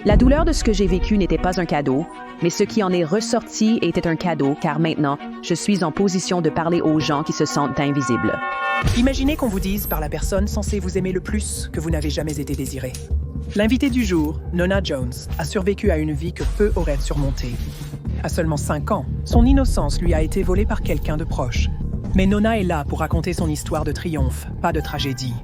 La douleur de ce que j'ai vécu n'était pas un cadeau, mais ce qui en est ressorti était un cadeau car maintenant, je suis en position de parler aux gens qui se sentent invisibles. Imaginez qu'on vous dise par la personne censée vous aimer le plus que vous n'avez jamais été désiré. L'invitée du jour, Nona Jones, a survécu à une vie que peu auraient surmontée. À seulement 5 ans, son innocence lui a été volée par quelqu'un de proche. Mais Nona est là pour raconter son histoire de triomphe, pas de tragédie.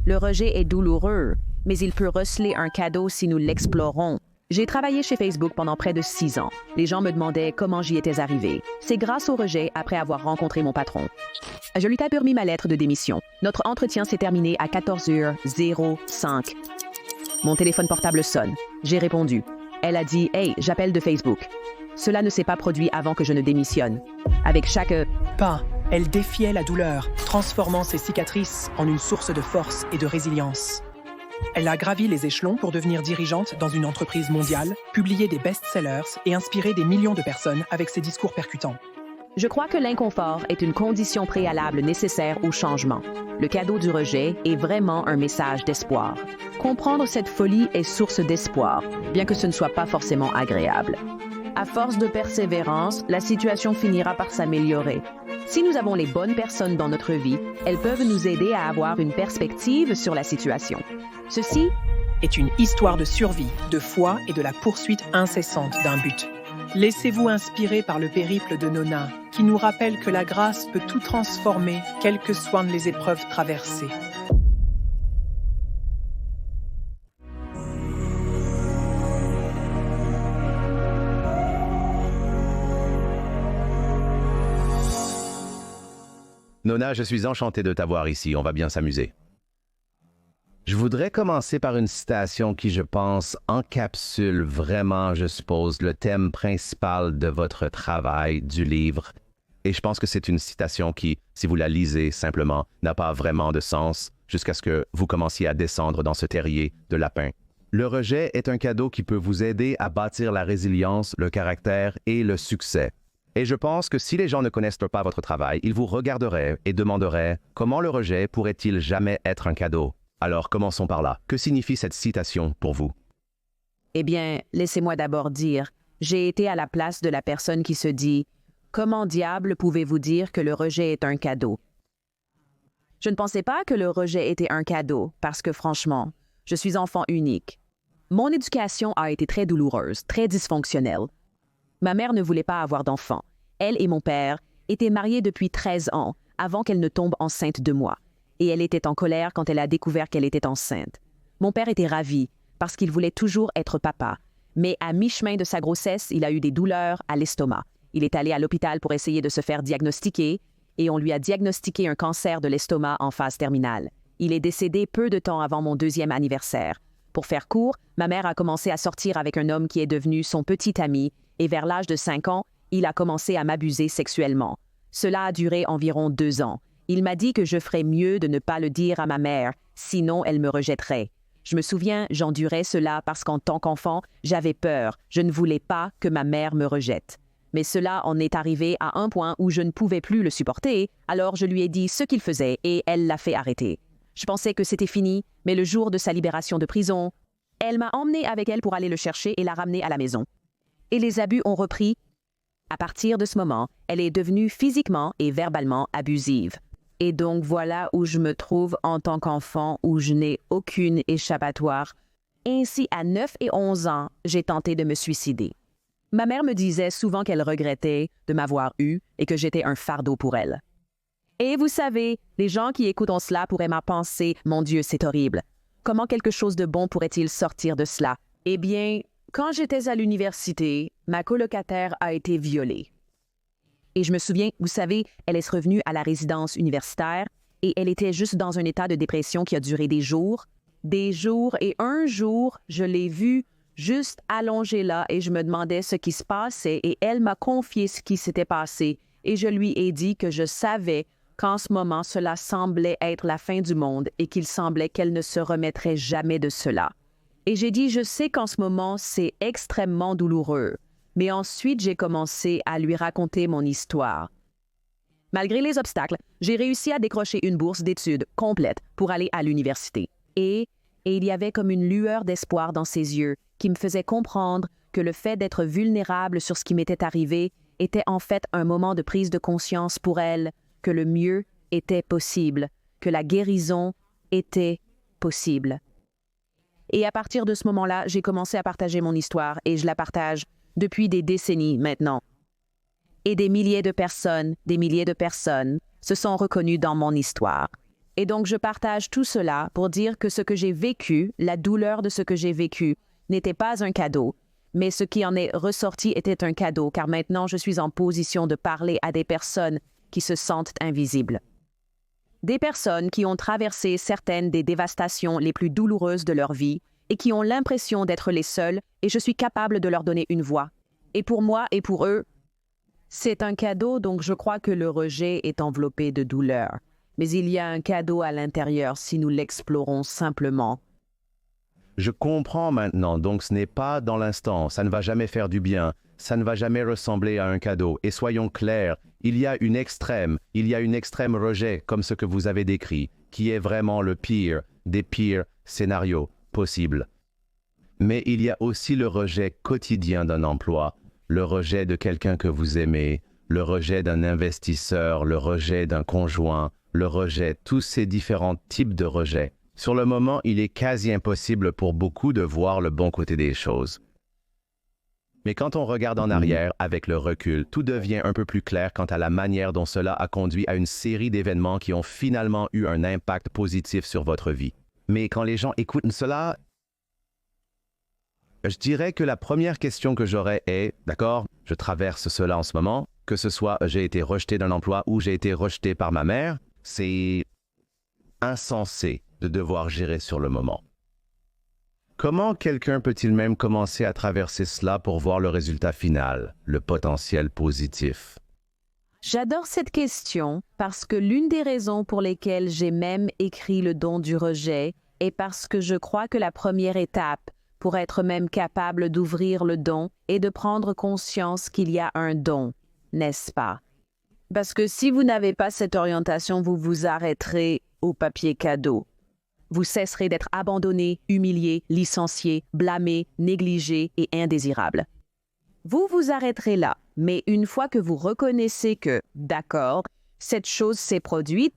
Le rejet est douloureux, mais il peut receler un cadeau si nous l'explorons. J'ai travaillé chez Facebook pendant près de 6 ans. Les gens me demandaient comment j'y étais arrivée. C'est grâce au rejet après avoir rencontré mon patron. Je lui ai remis ma lettre de démission. Notre entretien s'est terminé à 14h05. Mon téléphone portable sonne. J'ai répondu. Elle a dit « Hey, j'appelle de Facebook ». Cela ne s'est pas produit avant que je ne démissionne. Avec chaque pas, elle défiait la douleur, transformant ses cicatrices en une source de force et de résilience. Elle a gravi les échelons pour devenir dirigeante dans une entreprise mondiale, publier des best-sellers et inspirer des millions de personnes avec ses discours percutants. Je crois que l'inconfort est une condition préalable nécessaire au changement. Le cadeau du rejet est vraiment un message d'espoir. Comprendre cette folie est source d'espoir, bien que ce ne soit pas forcément agréable. À force de persévérance, la situation finira par s'améliorer. Si nous avons les bonnes personnes dans notre vie, elles peuvent nous aider à avoir une perspective sur la situation. Ceci est une histoire de survie, de foi et de la poursuite incessante d'un but. Laissez-vous inspirer par le périple de Nona, qui nous rappelle que la grâce peut tout transformer, quelles que soient les épreuves traversées. Nona, je suis enchanté de t'avoir ici, on va bien s'amuser. Je voudrais commencer par une citation qui, je pense, encapsule vraiment, je suppose, le thème principal de votre travail, du livre. Et je pense que c'est une citation qui, si vous la lisez simplement, n'a pas vraiment de sens jusqu'à ce que vous commenciez à descendre dans ce terrier de lapin. Le rejet est un cadeau qui peut vous aider à bâtir la résilience, le caractère et le succès. Et je pense que si les gens ne connaissent pas votre travail, ils vous regarderaient et demanderaient comment le rejet pourrait-il jamais être un cadeau. Alors commençons par là. Que signifie cette citation pour vous? Eh bien, laissez-moi d'abord dire, j'ai été à la place de la personne qui se dit « Comment diable pouvez-vous dire que le rejet est un cadeau ?» Je ne pensais pas que le rejet était un cadeau parce que franchement, je suis enfant unique. Mon éducation a été très douloureuse, très dysfonctionnelle. Ma mère ne voulait pas avoir d'enfant. Elle et mon père étaient mariés depuis 13 ans avant qu'elle ne tombe enceinte de moi. Et elle était en colère quand elle a découvert qu'elle était enceinte. Mon père était ravi parce qu'il voulait toujours être papa. Mais à mi-chemin de sa grossesse, il a eu des douleurs à l'estomac. Il est allé à l'hôpital pour essayer de se faire diagnostiquer et on lui a diagnostiqué un cancer de l'estomac en phase terminale. Il est décédé peu de temps avant mon 2e anniversaire. Pour faire court, ma mère a commencé à sortir avec un homme qui est devenu son petit ami et vers l'âge de 5 ans, il a commencé à m'abuser sexuellement. Cela a duré environ 2 ans. Il m'a dit que je ferais mieux de ne pas le dire à ma mère, sinon elle me rejetterait. Je me souviens, j'endurais cela parce qu'en tant qu'enfant, j'avais peur. Je ne voulais pas que ma mère me rejette. Mais cela en est arrivé à un point où je ne pouvais plus le supporter, alors je lui ai dit ce qu'il faisait et elle l'a fait arrêter. Je pensais que c'était fini, mais le jour de sa libération de prison, elle m'a emmené avec elle pour aller le chercher et la ramener à la maison. Et les abus ont repris. À partir de ce moment, elle est devenue physiquement et verbalement abusive. Et donc voilà où je me trouve en tant qu'enfant où je n'ai aucune échappatoire. Ainsi, à 9 et 11 ans, j'ai tenté de me suicider. Ma mère me disait souvent qu'elle regrettait de m'avoir eu et que j'étais un fardeau pour elle. Et vous savez, les gens qui écoutent cela pourraient m'en penser « Mon Dieu, c'est horrible. Comment quelque chose de bon pourrait-il sortir de cela? » Eh bien, quand j'étais à l'université, ma colocataire a été violée. Et je me souviens, vous savez, elle est revenue à la résidence universitaire et elle était juste dans un état de dépression qui a duré des jours et un jour, je l'ai vue juste allongée là et je me demandais ce qui se passait et elle m'a confié ce qui s'était passé et je lui ai dit que je savais qu'en ce moment, cela semblait être la fin du monde et qu'il semblait qu'elle ne se remettrait jamais de cela. Et j'ai dit, je sais qu'en ce moment, c'est extrêmement douloureux. Mais ensuite, j'ai commencé à lui raconter mon histoire. Malgré les obstacles, j'ai réussi à décrocher une bourse d'études complète pour aller à l'université. Et il y avait comme une lueur d'espoir dans ses yeux qui me faisait comprendre que le fait d'être vulnérable sur ce qui m'était arrivé était en fait un moment de prise de conscience pour elle, que le mieux était possible, que la guérison était possible. Et à partir de ce moment-là, j'ai commencé à partager mon histoire et je la partage depuis des décennies maintenant. Et des milliers de personnes se sont reconnues dans mon histoire. Et donc je partage tout cela pour dire que ce que j'ai vécu, la douleur de ce que j'ai vécu, n'était pas un cadeau, mais ce qui en est ressorti était un cadeau, car maintenant je suis en position de parler à des personnes qui se sentent invisibles. Des personnes qui ont traversé certaines des dévastations les plus douloureuses de leur vie et qui ont l'impression d'être les seules, et je suis capable de leur donner une voix. Et pour moi et pour eux, c'est un cadeau, donc je crois que le rejet est enveloppé de douleur. Mais il y a un cadeau à l'intérieur si nous l'explorons simplement. Je comprends maintenant, donc ce n'est pas dans l'instant, ça ne va jamais faire du bien, ça ne va jamais ressembler à un cadeau. Et soyons clairs, il y a un extrême rejet, comme ce que vous avez décrit, qui est vraiment le pire des pires scénarios possibles. Mais il y a aussi le rejet quotidien d'un emploi, le rejet de quelqu'un que vous aimez, le rejet d'un investisseur, le rejet d'un conjoint, le rejet, tous ces différents types de rejets. Sur le moment, il est quasi impossible pour beaucoup de voir le bon côté des choses. Mais quand on regarde en arrière, avec le recul, tout devient un peu plus clair quant à la manière dont cela a conduit à une série d'événements qui ont finalement eu un impact positif sur votre vie. Mais quand les gens écoutent cela, je dirais que la première question que j'aurais est, d'accord, je traverse cela en ce moment, que ce soit j'ai été rejeté d'un emploi ou j'ai été rejeté par ma mère, c'est insensé de devoir gérer sur le moment. Comment quelqu'un peut-il même commencer à traverser cela pour voir le résultat final, le potentiel positif? J'adore cette question parce que l'une des raisons pour lesquelles j'ai même écrit le don du rejet est parce que je crois que la première étape pour être même capable d'ouvrir le don est de prendre conscience qu'il y a un don, n'est-ce pas? Parce que si vous n'avez pas cette orientation, vous vous arrêterez au papier cadeau. Vous cesserez d'être abandonné, humilié, licencié, blâmé, négligé et indésirable. Vous vous arrêterez là, mais une fois que vous reconnaissez que, d'accord, cette chose s'est produite,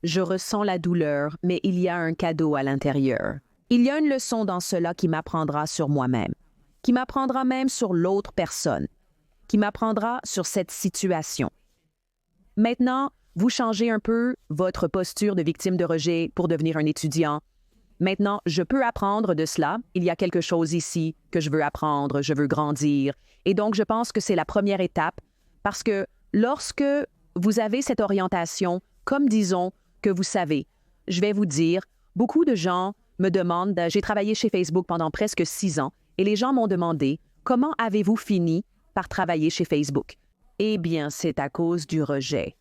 je ressens la douleur, mais il y a un cadeau à l'intérieur. Il y a une leçon dans cela qui m'apprendra sur moi-même, qui m'apprendra même sur l'autre personne, qui m'apprendra sur cette situation. Maintenant, vous changez un peu votre posture de victime de rejet pour devenir un étudiant. Maintenant, je peux apprendre de cela. Il y a quelque chose ici que je veux apprendre, je veux grandir. Et donc, je pense que c'est la première étape parce que lorsque vous avez cette orientation, comme disons que vous savez, je vais vous dire, beaucoup de gens me demandent, j'ai travaillé chez Facebook pendant presque 6 ans et les gens m'ont demandé, comment avez-vous fini par travailler chez Facebook? Eh bien, c'est à cause du rejet.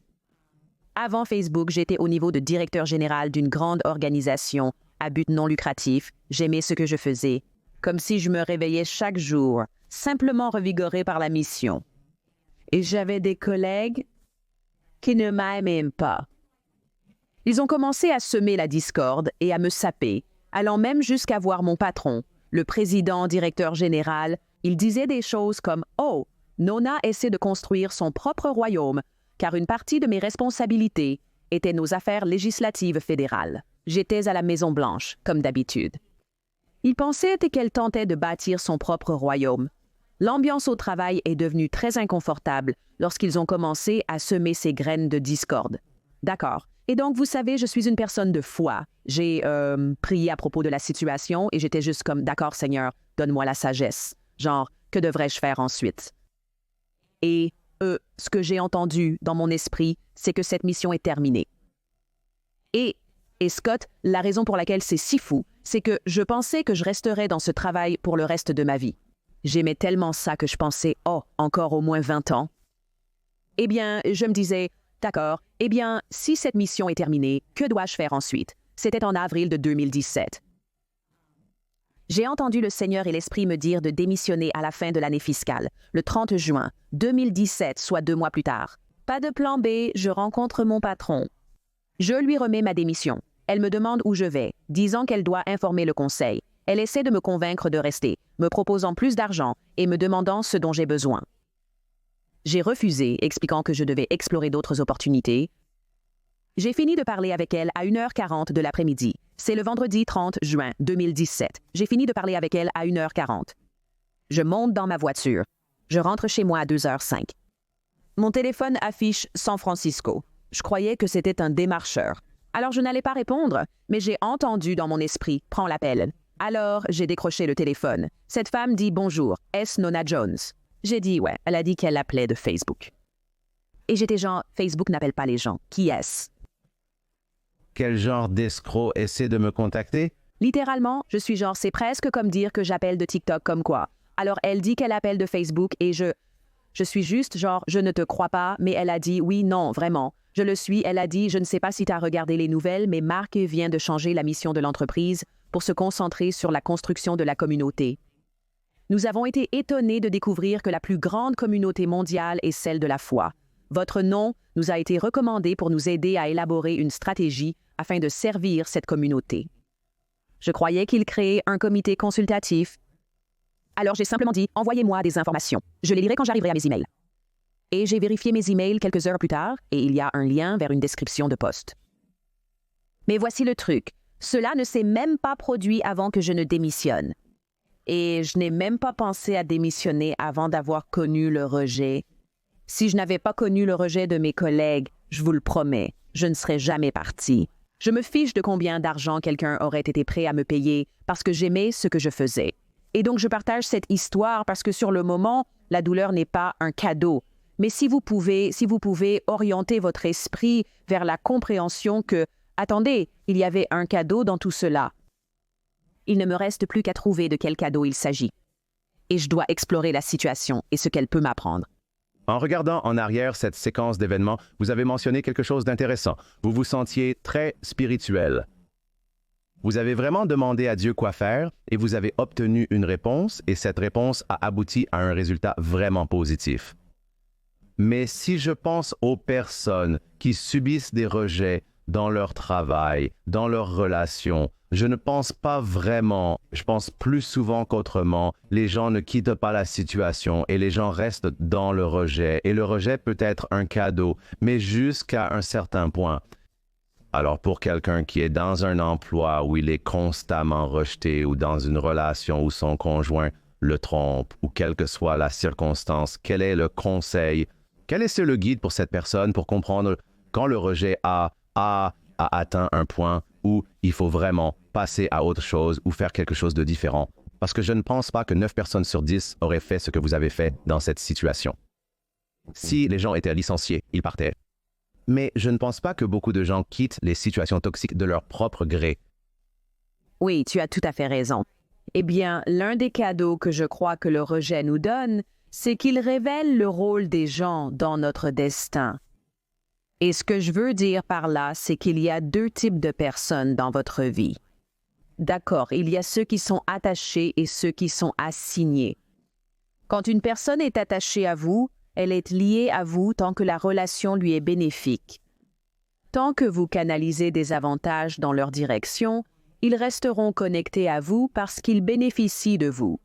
Avant Facebook, j'étais au niveau de directeur général d'une grande organisation à but non lucratif. J'aimais ce que je faisais, comme si je me réveillais chaque jour, simplement revigoré par la mission. Et j'avais des collègues qui ne m'aimaient pas. Ils ont commencé à semer la discorde et à me saper, allant même jusqu'à voir mon patron, le président directeur général. Il disait des choses comme « Oh, Nona essaie de construire son propre royaume », car une partie de mes responsabilités étaient nos affaires législatives fédérales. J'étais à la Maison-Blanche, comme d'habitude. Il pensait qu'elle tentait de bâtir son propre royaume. L'ambiance au travail est devenue très inconfortable lorsqu'ils ont commencé à semer ces graines de discorde. D'accord. Et donc, vous savez, je suis une personne de foi. J'ai prié à propos de la situation et j'étais juste comme « D'accord, Seigneur, donne-moi la sagesse. » Genre, que devrais-je faire ensuite? Et ce que j'ai entendu dans mon esprit, c'est que cette mission est terminée. Et Scott, la raison pour laquelle c'est si fou, c'est que je pensais que je resterais dans ce travail pour le reste de ma vie. J'aimais tellement ça que je pensais, oh, encore au moins 20 ans. Eh bien, je me disais, d'accord, eh bien, si cette mission est terminée, que dois-je faire ensuite? C'était en avril de 2017. J'ai entendu le Seigneur et l'Esprit me dire de démissionner à la fin de l'année fiscale, le 30 juin 2017, soit 2 mois plus tard. Pas de plan B, je rencontre mon patron. Je lui remets ma démission. Elle me demande où je vais, disant qu'elle doit informer le conseil. Elle essaie de me convaincre de rester, me proposant plus d'argent et me demandant ce dont j'ai besoin. J'ai refusé, expliquant que je devais explorer d'autres opportunités. J'ai fini de parler avec elle à 1h40 de l'après-midi. C'est le vendredi 30 juin 2017. J'ai fini de parler avec elle à 1h40. Je monte dans ma voiture. Je rentre chez moi à 2h05. Mon téléphone affiche San Francisco. Je croyais que c'était un démarcheur. Alors je n'allais pas répondre, mais j'ai entendu dans mon esprit « Prends l'appel ». Alors j'ai décroché le téléphone. Cette femme dit « Bonjour, est-ce Nona Jones ?» J'ai dit « Ouais, elle a dit qu'elle appelait de Facebook. » Et j'étais genre « Facebook n'appelle pas les gens. Qui est-ce ?» Quel genre d'escroc essaie de me contacter? Littéralement, je suis genre « C'est presque comme dire que j'appelle de TikTok comme quoi. » Alors elle dit qu'elle appelle de Facebook et je suis juste genre « Je ne te crois pas », mais elle a dit « Oui, non, vraiment. » Je le suis, elle a dit « Je ne sais pas si tu as regardé les nouvelles, mais Mark vient de changer la mission de l'entreprise pour se concentrer sur la construction de la communauté. » Nous avons été étonnés de découvrir que la plus grande communauté mondiale est celle de la foi. Votre nom nous a été recommandé pour nous aider à élaborer une stratégie afin de servir cette communauté. Je croyais qu'il créait un comité consultatif. Alors j'ai simplement dit « Envoyez-moi des informations. Je les lirai quand j'arriverai à mes emails. » Et j'ai vérifié mes emails quelques heures plus tard et il y a un lien vers une description de poste. Mais voici le truc. Cela ne s'est même pas produit avant que je ne démissionne. Et je n'ai même pas pensé à démissionner avant d'avoir connu le rejet. Si je n'avais pas connu le rejet de mes collègues, je vous le promets, je ne serais jamais partie. Je me fiche de combien d'argent quelqu'un aurait été prêt à me payer parce que j'aimais ce que je faisais. Et donc je partage cette histoire parce que sur le moment, la douleur n'est pas un cadeau. Mais si vous pouvez orienter votre esprit vers la compréhension que, attendez, il y avait un cadeau dans tout cela. Il ne me reste plus qu'à trouver de quel cadeau il s'agit. Et je dois explorer la situation et ce qu'elle peut m'apprendre. En regardant en arrière cette séquence d'événements, vous avez mentionné quelque chose d'intéressant. Vous vous sentiez très spirituel. Vous avez vraiment demandé à Dieu quoi faire et vous avez obtenu une réponse et cette réponse a abouti à un résultat vraiment positif. Mais si je pense aux personnes qui subissent des rejets dans leur travail, dans leurs relations, je ne pense pas vraiment, je pense plus souvent qu'autrement, les gens ne quittent pas la situation et les gens restent dans le rejet. Et le rejet peut être un cadeau, mais jusqu'à un certain point. Alors pour quelqu'un qui est dans un emploi où il est constamment rejeté ou dans une relation où son conjoint le trompe ou quelle que soit la circonstance, quel est le conseil? Quel est le guide pour cette personne pour comprendre quand le rejet a atteint un point où il faut vraiment passer à autre chose ou faire quelque chose de différent? Parce que je ne pense pas que 9 personnes sur 10 auraient fait ce que vous avez fait dans cette situation. Si les gens étaient licenciés, ils partaient. Mais je ne pense pas que beaucoup de gens quittent les situations toxiques de leur propre gré. Oui, tu as tout à fait raison. Eh bien, l'un des cadeaux que je crois que le rejet nous donne, c'est qu'il révèle le rôle des gens dans notre destin. Et ce que je veux dire par là, c'est qu'il y a 2 types de personnes dans votre vie. D'accord, il y a ceux qui sont attachés et ceux qui sont assignés. Quand une personne est attachée à vous, elle est liée à vous tant que la relation lui est bénéfique. Tant que vous canalisez des avantages dans leur direction, ils resteront connectés à vous parce qu'ils bénéficient de vous.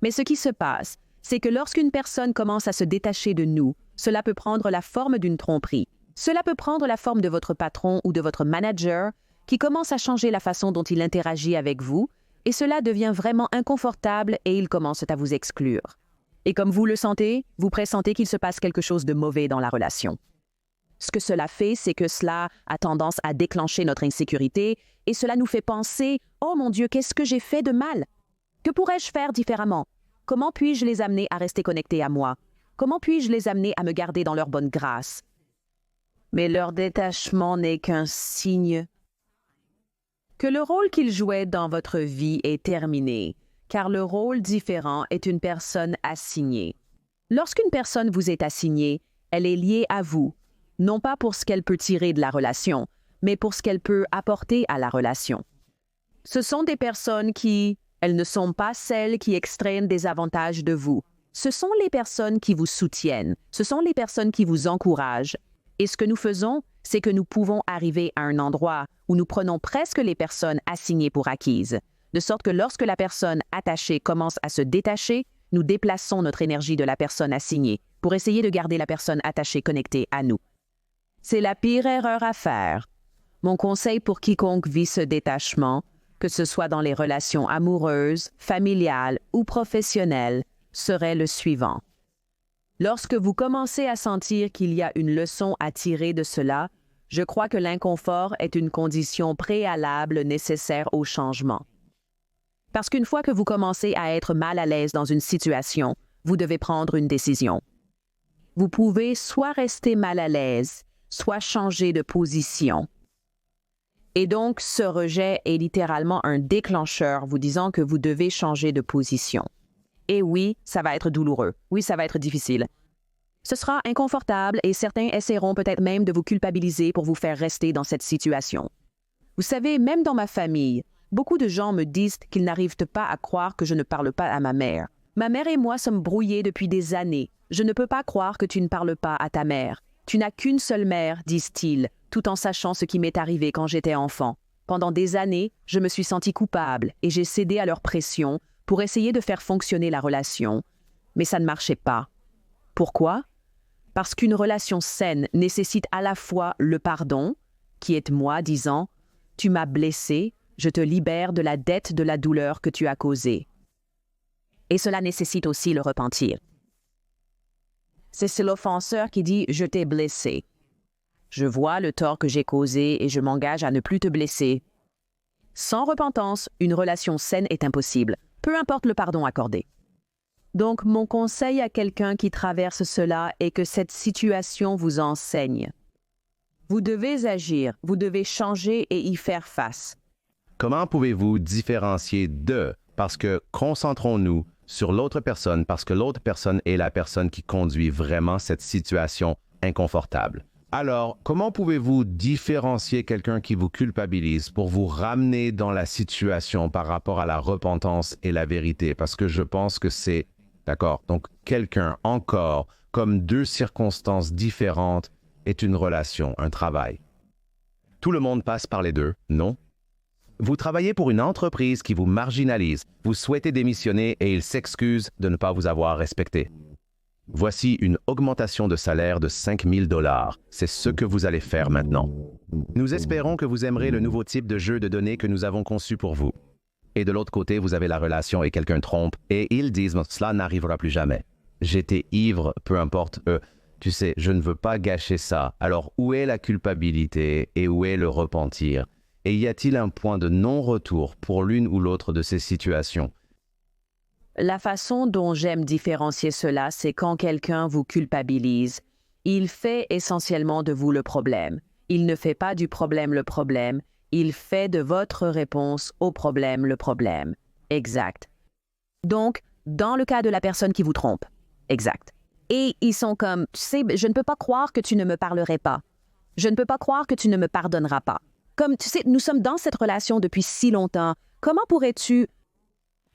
Mais ce qui se passe, c'est que lorsqu'une personne commence à se détacher de nous, cela peut prendre la forme d'une tromperie. Cela peut prendre la forme de votre patron ou de votre manager qui commence à changer la façon dont il interagit avec vous et cela devient vraiment inconfortable et il commence à vous exclure. Et comme vous le sentez, vous pressentez qu'il se passe quelque chose de mauvais dans la relation. Ce que cela fait, c'est que cela a tendance à déclencher notre insécurité et cela nous fait penser « Oh mon Dieu, qu'est-ce que j'ai fait de mal? Que pourrais-je faire différemment? Comment puis-je les amener à rester connectés à moi? Comment puis-je les amener à me garder dans leur bonne grâce? » Mais leur détachement n'est qu'un signe que le rôle qu'ils jouaient dans votre vie est terminé, car le rôle différent est une personne assignée. Lorsqu'une personne vous est assignée, elle est liée à vous, non pas pour ce qu'elle peut tirer de la relation, mais pour ce qu'elle peut apporter à la relation. Ce sont des personnes elles ne sont pas celles qui extraient des avantages de vous. Ce sont les personnes qui vous soutiennent, ce sont les personnes qui vous encouragent. Et ce que nous faisons, c'est que nous pouvons arriver à un endroit où nous prenons presque les personnes assignées pour acquises, de sorte que lorsque la personne attachée commence à se détacher, nous déplaçons notre énergie de la personne assignée pour essayer de garder la personne attachée connectée à nous. C'est la pire erreur à faire. Mon conseil pour quiconque vit ce détachement, que ce soit dans les relations amoureuses, familiales ou professionnelles, serait le suivant. Lorsque vous commencez à sentir qu'il y a une leçon à tirer de cela, je crois que l'inconfort est une condition préalable nécessaire au changement. Parce qu'une fois que vous commencez à être mal à l'aise dans une situation, vous devez prendre une décision. Vous pouvez soit rester mal à l'aise, soit changer de position. Et donc, ce rejet est littéralement un déclencheur vous disant que vous devez changer de position. Et oui, ça va être douloureux. Oui, ça va être difficile. Ce sera inconfortable et certains essaieront peut-être même de vous culpabiliser pour vous faire rester dans cette situation. Vous savez, même dans ma famille, beaucoup de gens me disent qu'ils n'arrivent pas à croire que je ne parle pas à ma mère. Ma mère et moi sommes brouillés depuis des années. Je ne peux pas croire que tu ne parles pas à ta mère. Tu n'as qu'une seule mère, disent-ils, tout en sachant ce qui m'est arrivé quand j'étais enfant. Pendant des années, je me suis sentie coupable et j'ai cédé à leur pression pour essayer de faire fonctionner la relation. Mais ça ne marchait pas. Pourquoi? Parce qu'une relation saine nécessite à la fois le pardon, qui est moi disant « Tu m'as blessé, je te libère de la dette de la douleur que tu as causée. » Et cela nécessite aussi le repentir. C'est l'offenseur qui dit « Je t'ai blessé. Je vois le tort que j'ai causé et je m'engage à ne plus te blesser. » Sans repentance, une relation saine est impossible, peu importe le pardon accordé. Donc, mon conseil à quelqu'un qui traverse cela est que cette situation vous enseigne. Vous devez agir, vous devez changer et y faire face. Comment pouvez-vous différencier d'eux? Parce que concentrons-nous sur l'autre personne parce que l'autre personne est la personne qui conduit vraiment cette situation inconfortable. Alors, comment pouvez-vous différencier quelqu'un qui vous culpabilise pour vous ramener dans la situation par rapport à la repentance et la vérité? Parce que je pense que c'est, d'accord, donc quelqu'un encore, comme deux circonstances différentes, est une relation, un travail. Tout le monde passe par les deux, non? Vous travaillez pour une entreprise qui vous marginalise, vous souhaitez démissionner et il s'excuse de ne pas vous avoir respecté. Voici une augmentation de salaire de 5 000 $. C'est ce que vous allez faire maintenant. Nous espérons que vous aimerez le nouveau type de jeu de données que nous avons conçu pour vous. Et de l'autre côté, vous avez la relation et quelqu'un trompe et ils disent « cela n'arrivera plus jamais. J'étais ivre, peu importe eux. Tu sais, je ne veux pas gâcher ça. Alors où est la culpabilité et où est le repentir? Et y a-t-il un point de non-retour pour l'une ou l'autre de ces situations? La façon dont j'aime différencier cela, c'est quand quelqu'un vous culpabilise. Il fait essentiellement de vous le problème. Il ne fait pas du problème le problème. Il fait de votre réponse au problème le problème. Exact. Donc, dans le cas de la personne qui vous trompe. Exact. Et ils sont comme, tu sais, je ne peux pas croire que tu ne me parlerais pas. Je ne peux pas croire que tu ne me pardonneras pas. Comme, tu sais, nous sommes dans cette relation depuis si longtemps. Comment pourrais-tu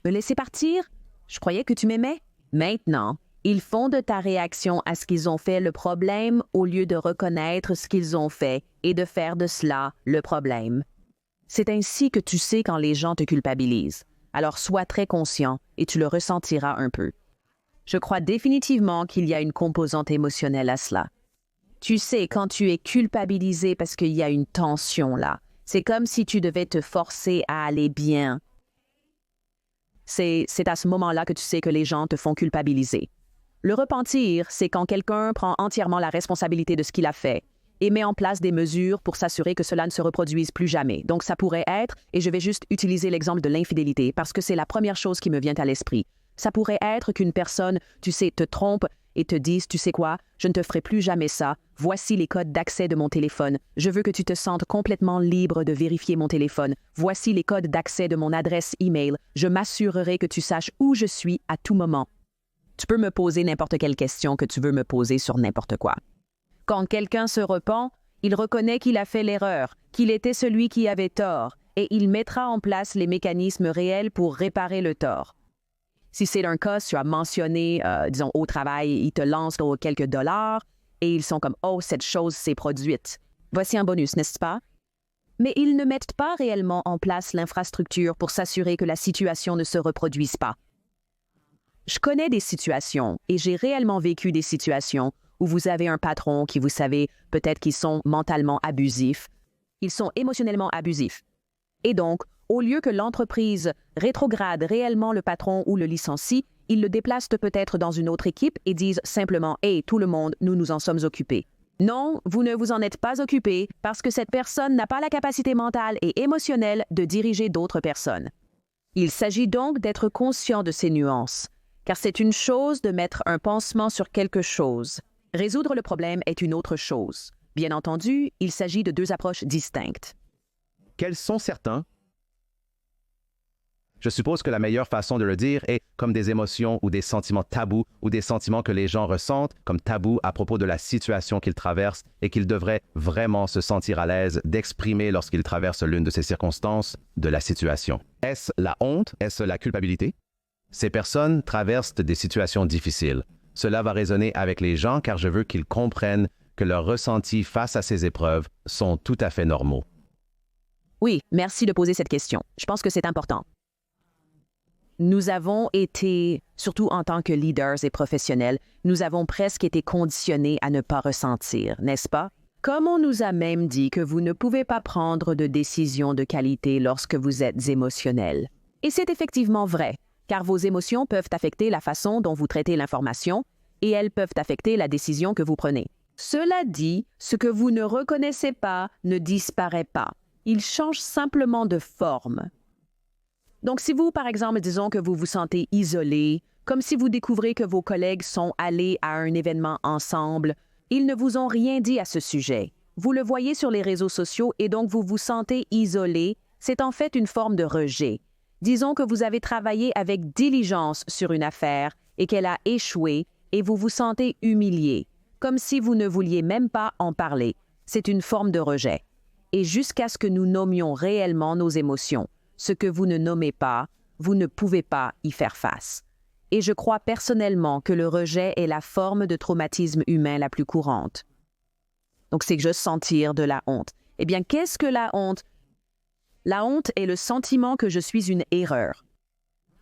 me laisser partir? Je croyais que tu m'aimais. Maintenant, ils font de ta réaction à ce qu'ils ont fait le problème au lieu de reconnaître ce qu'ils ont fait et de faire de cela le problème. C'est ainsi que tu sais quand les gens te culpabilisent. Alors sois très conscient et tu le ressentiras un peu. Je crois définitivement qu'il y a une composante émotionnelle à cela. Tu sais, quand tu es culpabilisé parce qu'il y a une tension là, c'est comme si tu devais te forcer à aller bien. C'est à ce moment-là que tu sais que les gens te font culpabiliser. Le repentir, c'est quand quelqu'un prend entièrement la responsabilité de ce qu'il a fait et met en place des mesures pour s'assurer que cela ne se reproduise plus jamais. Donc ça pourrait être, et je vais juste utiliser l'exemple de l'infidélité parce que c'est la première chose qui me vient à l'esprit. Ça pourrait être qu'une personne, tu sais, te trompe et te dise, tu sais quoi, je ne te ferai plus jamais ça, voici les codes d'accès de mon téléphone, je veux que tu te sentes complètement libre de vérifier mon téléphone, voici les codes d'accès de mon adresse email, je m'assurerai que tu saches où je suis à tout moment. Tu peux me poser n'importe quelle question que tu veux me poser sur n'importe quoi. Quand quelqu'un se repent, il reconnaît qu'il a fait l'erreur, qu'il était celui qui avait tort, et il mettra en place les mécanismes réels pour réparer le tort. Si c'est un cas, tu as mentionné, disons, au travail, ils te lancent quelques dollars et ils sont comme « Oh, cette chose s'est produite. Voici un bonus, n'est-ce pas? » mais ils ne mettent pas réellement en place l'infrastructure pour s'assurer que la situation ne se reproduise pas. Je connais des situations et j'ai réellement vécu des situations où vous avez un patron qui, vous savez, peut-être qu'ils sont mentalement abusifs, ils sont émotionnellement abusifs. Et donc, au lieu que l'entreprise rétrograde réellement le patron ou le licencie, ils le déplacent peut-être dans une autre équipe et disent simplement « Hey, tout le monde, nous nous en sommes occupés ». Non, vous ne vous en êtes pas occupé parce que cette personne n'a pas la capacité mentale et émotionnelle de diriger d'autres personnes. Il s'agit donc d'être conscient de ces nuances, car c'est une chose de mettre un pansement sur quelque chose. Résoudre le problème est une autre chose. Bien entendu, il s'agit de deux approches distinctes. Quels sont certains? Je suppose que la meilleure façon de le dire est comme des émotions ou des sentiments tabous ou des sentiments que les gens ressentent comme tabous à propos de la situation qu'ils traversent et qu'ils devraient vraiment se sentir à l'aise d'exprimer lorsqu'ils traversent l'une de ces circonstances de la situation. Est-ce la honte? Est-ce la culpabilité? Ces personnes traversent des situations difficiles. Cela va résonner avec les gens car je veux qu'ils comprennent que leurs ressentis face à ces épreuves sont tout à fait normaux. Oui, merci de poser cette question. Je pense que c'est important. Nous avons été, surtout en tant que leaders et professionnels, nous avons presque été conditionnés à ne pas ressentir, n'est-ce pas? Comme on nous a même dit que vous ne pouvez pas prendre de décisions de qualité lorsque vous êtes émotionnel. Et c'est effectivement vrai, car vos émotions peuvent affecter la façon dont vous traitez l'information et elles peuvent affecter la décision que vous prenez. Cela dit, ce que vous ne reconnaissez pas ne disparaît pas. Il change simplement de forme. Donc, si vous, par exemple, disons que vous vous sentez isolé, comme si vous découvrez que vos collègues sont allés à un événement ensemble, ils ne vous ont rien dit à ce sujet. Vous le voyez sur les réseaux sociaux et donc vous vous sentez isolé, c'est en fait une forme de rejet. Disons que vous avez travaillé avec diligence sur une affaire et qu'elle a échoué et vous vous sentez humilié, comme si vous ne vouliez même pas en parler. C'est une forme de rejet. Et jusqu'à ce que nous nommions réellement nos émotions, ce que vous ne nommez pas, vous ne pouvez pas y faire face. Et je crois personnellement que le rejet est la forme de traumatisme humain la plus courante. Donc, c'est juste sentir de la honte. Eh bien, qu'est-ce que la honte? La honte est le sentiment que je suis une erreur.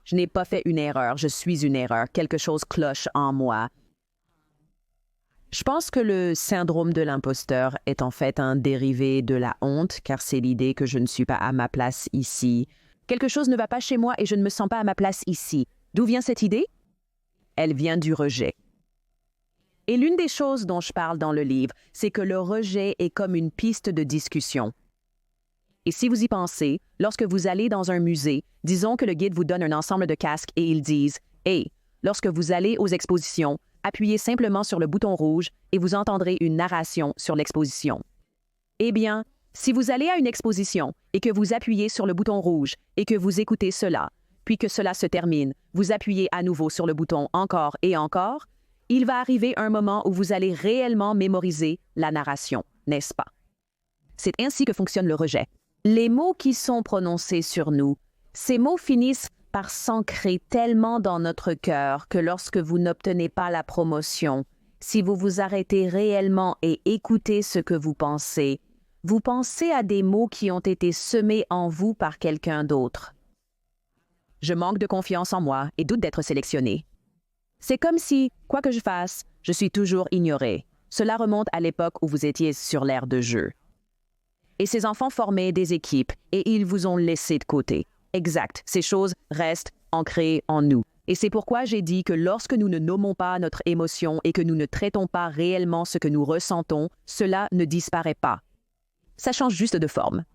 Je n'ai pas fait une erreur, je suis une erreur. Quelque chose cloche en moi. Je pense que le syndrome de l'imposteur est en fait un dérivé de la honte, car c'est l'idée que je ne suis pas à ma place ici. Quelque chose ne va pas chez moi et je ne me sens pas à ma place ici. D'où vient cette idée? Elle vient du rejet. Et l'une des choses dont je parle dans le livre, c'est que le rejet est comme une piste de discussion. Et si vous y pensez, lorsque vous allez dans un musée, disons que le guide vous donne un ensemble de casques et ils disent « Hey, lorsque vous allez aux expositions, appuyez simplement sur le bouton rouge et vous entendrez une narration sur l'exposition. » Eh bien, si vous allez à une exposition et que vous appuyez sur le bouton rouge et que vous écoutez cela, puis que cela se termine, vous appuyez à nouveau sur le bouton encore et encore, il va arriver un moment où vous allez réellement mémoriser la narration, n'est-ce pas? C'est ainsi que fonctionne le rejet. Les mots qui sont prononcés sur nous, ces mots finissent par s'ancrer tellement dans notre cœur que lorsque vous n'obtenez pas la promotion, si vous vous arrêtez réellement et écoutez ce que vous pensez à des mots qui ont été semés en vous par quelqu'un d'autre. Je manque de confiance en moi et doute d'être sélectionné. C'est comme si, quoi que je fasse, je suis toujours ignoré. Cela remonte à l'époque où vous étiez sur l'aire de jeu. Et ces enfants formaient des équipes et ils vous ont laissé de côté. Exact, ces choses restent ancrées en nous. Et c'est pourquoi j'ai dit que lorsque nous ne nommons pas notre émotion et que nous ne traitons pas réellement ce que nous ressentons, cela ne disparaît pas. Ça change juste de forme.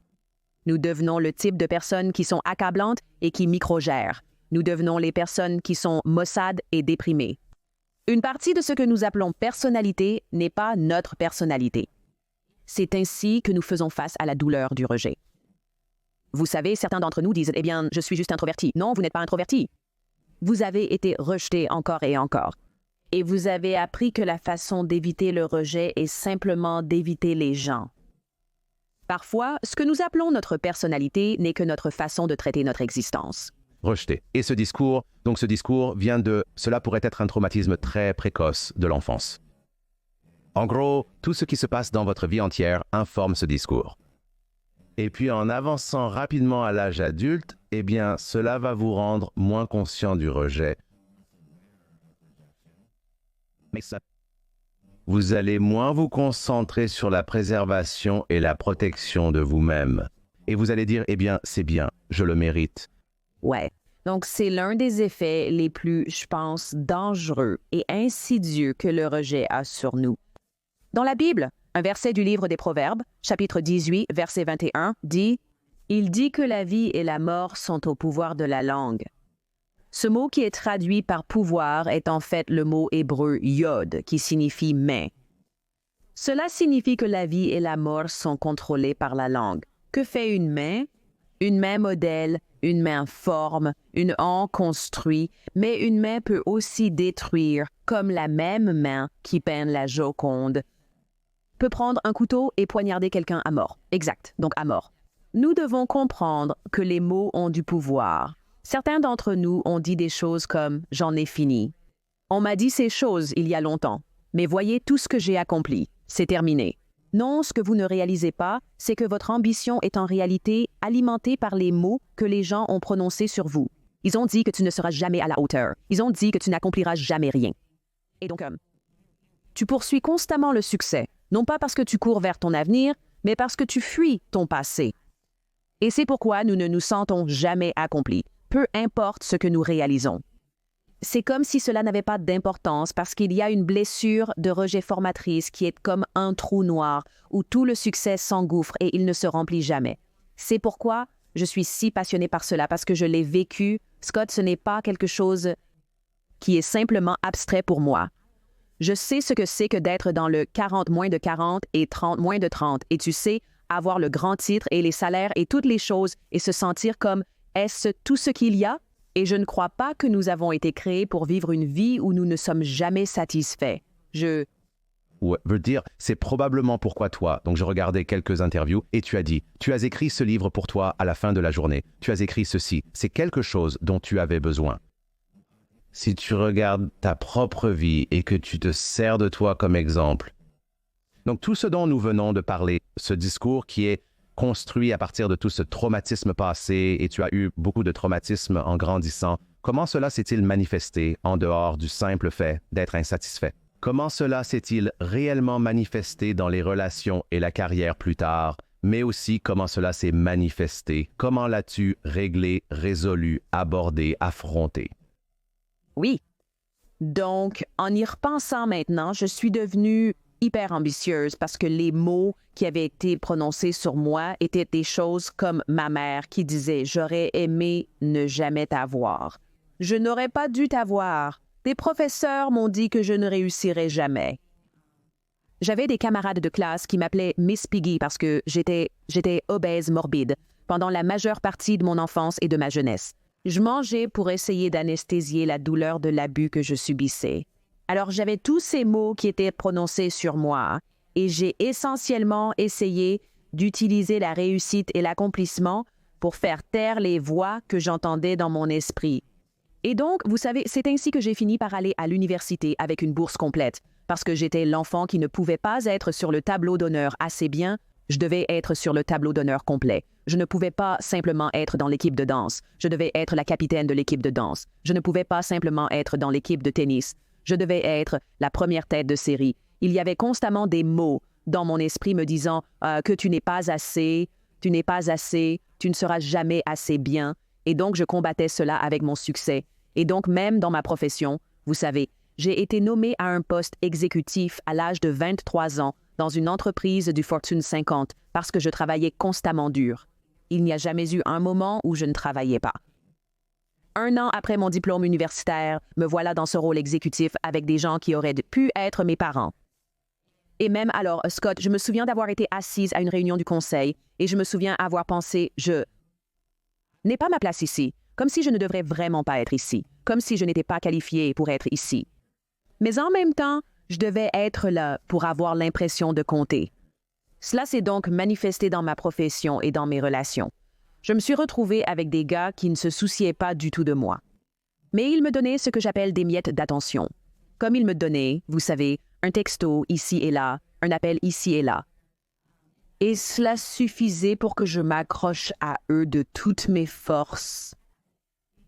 Nous devenons le type de personnes qui sont accablantes et qui microgèrent. Nous devenons les personnes qui sont maussades et déprimées. Une partie de ce que nous appelons personnalité n'est pas notre personnalité. C'est ainsi que nous faisons face à la douleur du rejet. Vous savez, certains d'entre nous disent « Eh bien, je suis juste introverti. » Non, vous n'êtes pas introverti. Vous avez été rejeté encore et encore. Et vous avez appris que la façon d'éviter le rejet est simplement d'éviter les gens. Parfois, ce que nous appelons notre personnalité n'est que notre façon de traiter notre existence. Rejeté. Et ce discours vient de « cela pourrait être un traumatisme très précoce de l'enfance ». En gros, tout ce qui se passe dans votre vie entière informe ce discours. Et puis en avançant rapidement à l'âge adulte, eh bien, cela va vous rendre moins conscient du rejet. Vous allez moins vous concentrer sur la préservation et la protection de vous-même. Et vous allez dire, eh bien, c'est bien, je le mérite. Ouais. Donc, c'est l'un des effets les plus, je pense, dangereux et insidieux que le rejet a sur nous. Dans la Bible, un verset du livre des Proverbes, chapitre 18, verset 21, dit « Il dit que la vie et la mort sont au pouvoir de la langue. » Ce mot qui est traduit par pouvoir est en fait le mot hébreu yod, qui signifie main. Cela signifie que la vie et la mort sont contrôlées par la langue. Que fait une main? Une main modèle, une main forme, une hanche construit, mais une main peut aussi détruire, comme la même main qui peint la Joconde peut prendre un couteau et poignarder quelqu'un à mort. Exact, donc à mort. Nous devons comprendre que les mots ont du pouvoir. Certains d'entre nous ont dit des choses comme « j'en ai fini ». On m'a dit ces choses il y a longtemps, mais voyez tout ce que j'ai accompli. C'est terminé. Non, ce que vous ne réalisez pas, c'est que votre ambition est en réalité alimentée par les mots que les gens ont prononcés sur vous. Ils ont dit que tu ne seras jamais à la hauteur. Ils ont dit que tu n'accompliras jamais rien. Et donc, tu poursuis constamment le succès, non pas parce que tu cours vers ton avenir, mais parce que tu fuis ton passé. Et c'est pourquoi nous ne nous sentons jamais accomplis, peu importe ce que nous réalisons. C'est comme si cela n'avait pas d'importance parce qu'il y a une blessure de rejet formatrice qui est comme un trou noir où tout le succès s'engouffre et il ne se remplit jamais. C'est pourquoi je suis si passionnée par cela, parce que je l'ai vécu. Scott, ce n'est pas quelque chose qui est simplement abstrait pour moi. Je sais ce que c'est que d'être dans le 40 moins de 40 et 30 moins de 30. Et tu sais, avoir le grand titre et les salaires et toutes les choses et se sentir comme « est-ce tout ce qu'il y a ?» Et je ne crois pas que nous avons été créés pour vivre une vie où nous ne sommes jamais satisfaits. Ouais, veut dire, c'est probablement pourquoi toi. Donc je regardais quelques interviews et tu as dit, tu as écrit ce livre pour toi à la fin de la journée. Tu as écrit ceci. C'est quelque chose dont tu avais besoin. Si tu regardes ta propre vie et que tu te sers de toi comme exemple. Donc tout ce dont nous venons de parler, ce discours qui est construit à partir de tout ce traumatisme passé, et tu as eu beaucoup de traumatisme en grandissant, comment cela s'est-il manifesté en dehors du simple fait d'être insatisfait? Comment cela s'est-il réellement manifesté dans les relations et la carrière plus tard, mais aussi comment cela s'est manifesté? Comment l'as-tu réglé, résolu, abordé, affronté? Oui. Donc, en y repensant maintenant, je suis devenue hyper ambitieuse parce que les mots qui avaient été prononcés sur moi étaient des choses comme ma mère qui disait « J'aurais aimé ne jamais t'avoir. Je n'aurais pas dû t'avoir. Des professeurs m'ont dit que je ne réussirais jamais. » J'avais des camarades de classe qui m'appelaient Miss Piggy parce que j'étais obèse morbide pendant la majeure partie de mon enfance et de ma jeunesse. Je mangeais pour essayer d'anesthésier la douleur de l'abus que je subissais. Alors j'avais tous ces mots qui étaient prononcés sur moi et j'ai essentiellement essayé d'utiliser la réussite et l'accomplissement pour faire taire les voix que j'entendais dans mon esprit. Et donc, vous savez, c'est ainsi que j'ai fini par aller à l'université avec une bourse complète. Parce que j'étais l'enfant qui ne pouvait pas être sur le tableau d'honneur assez bien, je devais être sur le tableau d'honneur complet. Je ne pouvais pas simplement être dans l'équipe de danse. Je devais être la capitaine de l'équipe de danse. Je ne pouvais pas simplement être dans l'équipe de tennis. Je devais être la première tête de série. Il y avait constamment des mots dans mon esprit me disant que tu n'es pas assez, tu n'es pas assez, tu ne seras jamais assez bien. Et donc, je combattais cela avec mon succès. Et donc, même dans ma profession, vous savez, j'ai été nommée à un poste exécutif à l'âge de 23 ans dans une entreprise du Fortune 50 parce que je travaillais constamment dur. Il n'y a jamais eu un moment où je ne travaillais pas. 1 an après mon diplôme universitaire, me voilà dans ce rôle exécutif avec des gens qui auraient pu être mes parents. Et même alors, Scott, je me souviens d'avoir été assise à une réunion du conseil et je me souviens avoir pensé « je n'ai pas ma place ici », comme si je ne devrais vraiment pas être ici, comme si je n'étais pas qualifiée pour être ici. Mais en même temps, je devais être là pour avoir l'impression de compter. Cela s'est donc manifesté dans ma profession et dans mes relations. Je me suis retrouvée avec des gars qui ne se souciaient pas du tout de moi. Mais ils me donnaient ce que j'appelle des miettes d'attention. Comme ils me donnaient, vous savez, un texto ici et là, un appel ici et là. Et cela suffisait pour que je m'accroche à eux de toutes mes forces.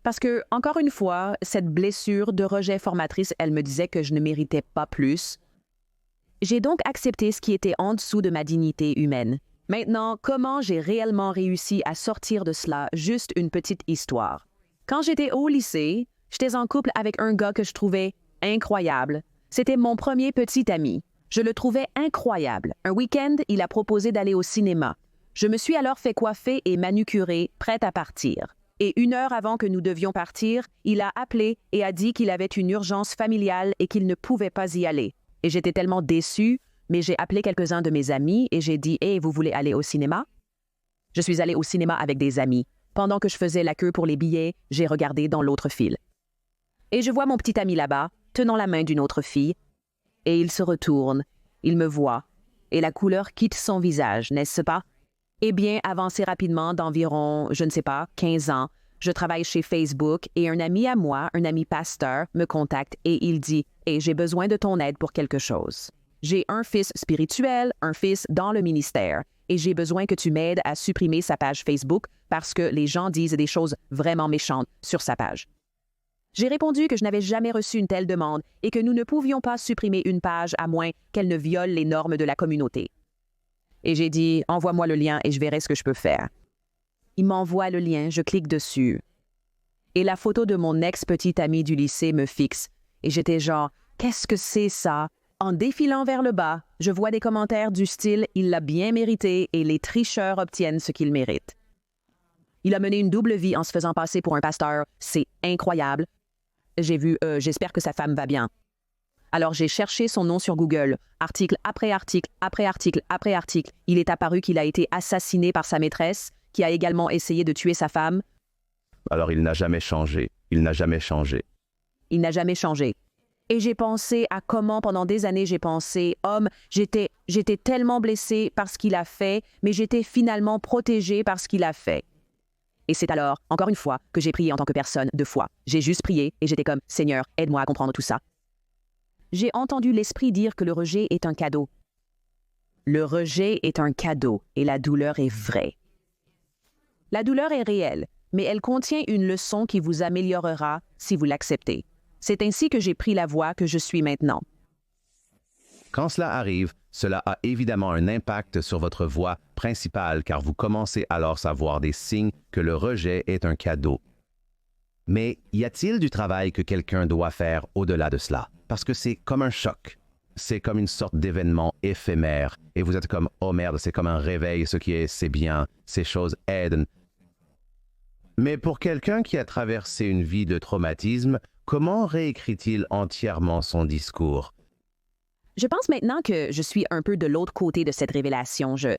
Parce que, encore une fois, cette blessure de rejet formatrice, elle me disait que je ne méritais pas plus. J'ai donc accepté ce qui était en dessous de ma dignité humaine. Maintenant, comment j'ai réellement réussi à sortir de cela? Juste une petite histoire. Quand j'étais au lycée, j'étais en couple avec un gars que je trouvais incroyable. C'était mon premier petit ami. Je le trouvais incroyable. Un week-end, il a proposé d'aller au cinéma. Je me suis alors fait coiffer et manucurer, prête à partir. Et 1 heure avant que nous devions partir, il a appelé et a dit qu'il avait une urgence familiale et qu'il ne pouvait pas y aller. Et j'étais tellement déçue, mais j'ai appelé quelques-uns de mes amis et j'ai dit « Hey, vous voulez aller au cinéma? » Je suis allée au cinéma avec des amis. Pendant que je faisais la queue pour les billets, j'ai regardé dans l'autre file. Et je vois mon petit ami là-bas, tenant la main d'une autre fille, et il se retourne, il me voit, et la couleur quitte son visage, n'est-ce pas? Eh bien, avancé rapidement d'environ, je ne sais pas, 15 ans, je travaille chez Facebook et un ami à moi, un ami pasteur, me contacte et il dit « Hey, j'ai besoin de ton aide pour quelque chose. J'ai un fils spirituel, un fils dans le ministère, et j'ai besoin que tu m'aides à supprimer sa page Facebook parce que les gens disent des choses vraiment méchantes sur sa page. » J'ai répondu que je n'avais jamais reçu une telle demande et que nous ne pouvions pas supprimer une page à moins qu'elle ne viole les normes de la communauté. Et j'ai dit « Envoie-moi le lien et je verrai ce que je peux faire. » Il m'envoie le lien, je clique dessus. Et la photo de mon ex-petit ami du lycée me fixe. Et j'étais genre « Qu'est-ce que c'est ça? » En défilant vers le bas, je vois des commentaires du style « Il l'a bien mérité et les tricheurs obtiennent ce qu'ils méritent. » Il a mené une double vie en se faisant passer pour un pasteur. C'est incroyable. J'ai vu « J'espère que sa femme va bien. » Alors j'ai cherché son nom sur Google. Article après article, après article, après article. Il est apparu qu'il a été assassiné par sa maîtresse, qui a également essayé de tuer sa femme. Alors il n'a jamais changé. Il n'a jamais changé. Il n'a jamais changé. Et j'ai pensé à comment pendant des années j'ai pensé « Homme, j'étais tellement blessée par ce qu'il a fait, mais j'étais finalement protégée par ce qu'il a fait. » Et c'est alors, encore une fois, que j'ai prié en tant que personne de foi. J'ai juste prié et j'étais comme « Seigneur, aide-moi à comprendre tout ça. » J'ai entendu l'Esprit dire que le rejet est un cadeau. Le rejet est un cadeau et la douleur est vraie. La douleur est réelle, mais elle contient une leçon qui vous améliorera si vous l'acceptez. C'est ainsi que j'ai pris la voie que je suis maintenant. Quand cela arrive, cela a évidemment un impact sur votre voie principale car vous commencez alors à voir des signes que le rejet est un cadeau. Mais y a-t-il du travail que quelqu'un doit faire au-delà de cela? Parce que c'est comme un choc. C'est comme une sorte d'événement éphémère et vous êtes comme « Oh merde, c'est comme un réveil, c'est bien, ces choses aident. » Mais pour quelqu'un qui a traversé une vie de traumatisme, comment réécrit-il entièrement son discours? Je pense maintenant que je suis un peu de l'autre côté de cette révélation. Je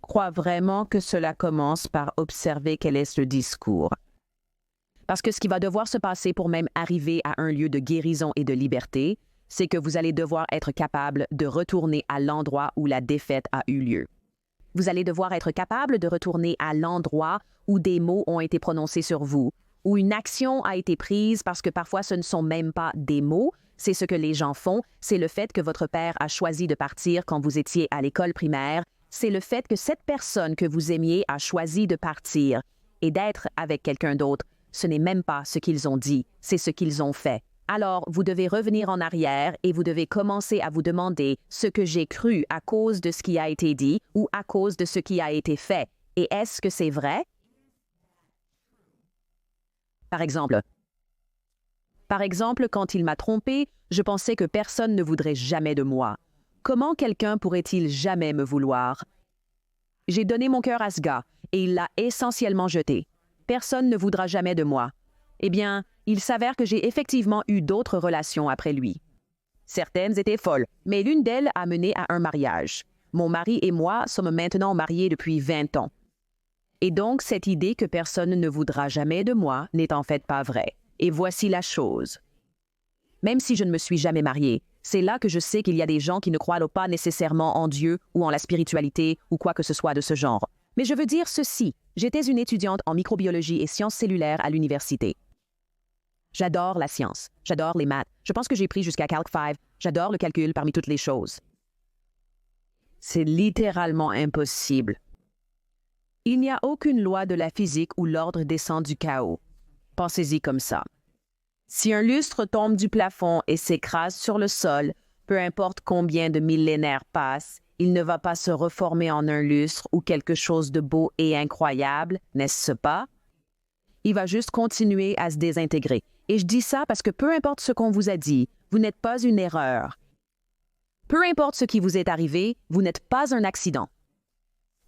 crois vraiment que cela commence par observer quel est ce discours. Parce que ce qui va devoir se passer pour même arriver à un lieu de guérison et de liberté, c'est que vous allez devoir être capable de retourner à l'endroit où la défaite a eu lieu. Vous allez devoir être capable de retourner à l'endroit où des mots ont été prononcés sur vous, où une action a été prise parce que parfois ce ne sont même pas des mots, c'est ce que les gens font, c'est le fait que votre père a choisi de partir quand vous étiez à l'école primaire, c'est le fait que cette personne que vous aimiez a choisi de partir et d'être avec quelqu'un d'autre. Ce n'est même pas ce qu'ils ont dit, c'est ce qu'ils ont fait. Alors, vous devez revenir en arrière et vous devez commencer à vous demander ce que j'ai cru à cause de ce qui a été dit ou à cause de ce qui a été fait. Et est-ce que c'est vrai? Par exemple, quand il m'a trompé, je pensais que personne ne voudrait jamais de moi. Comment quelqu'un pourrait-il jamais me vouloir? J'ai donné mon cœur à ce gars et il l'a essentiellement jeté. Personne ne voudra jamais de moi. Eh bien, il s'avère que j'ai effectivement eu d'autres relations après lui. Certaines étaient folles, mais l'une d'elles a mené à un mariage. Mon mari et moi sommes maintenant mariés depuis 20 ans. Et donc, cette idée que personne ne voudra jamais de moi n'est en fait pas vraie. Et voici la chose. Même si je ne me suis jamais mariée, c'est là que je sais qu'il y a des gens qui ne croient pas nécessairement en Dieu ou en la spiritualité ou quoi que ce soit de ce genre. Mais je veux dire ceci, j'étais une étudiante en microbiologie et sciences cellulaires à l'université. J'adore la science, j'adore les maths, je pense que j'ai pris jusqu'à Calc 5, j'adore le calcul parmi toutes les choses. C'est littéralement impossible. Il n'y a aucune loi de la physique où l'ordre descend du chaos. Pensez-y comme ça. Si un lustre tombe du plafond et s'écrase sur le sol, peu importe combien de millénaires passent, il ne va pas se reformer en un lustre ou quelque chose de beau et incroyable, n'est-ce pas? Il va juste continuer à se désintégrer. Et je dis ça parce que peu importe ce qu'on vous a dit, vous n'êtes pas une erreur. Peu importe ce qui vous est arrivé, vous n'êtes pas un accident.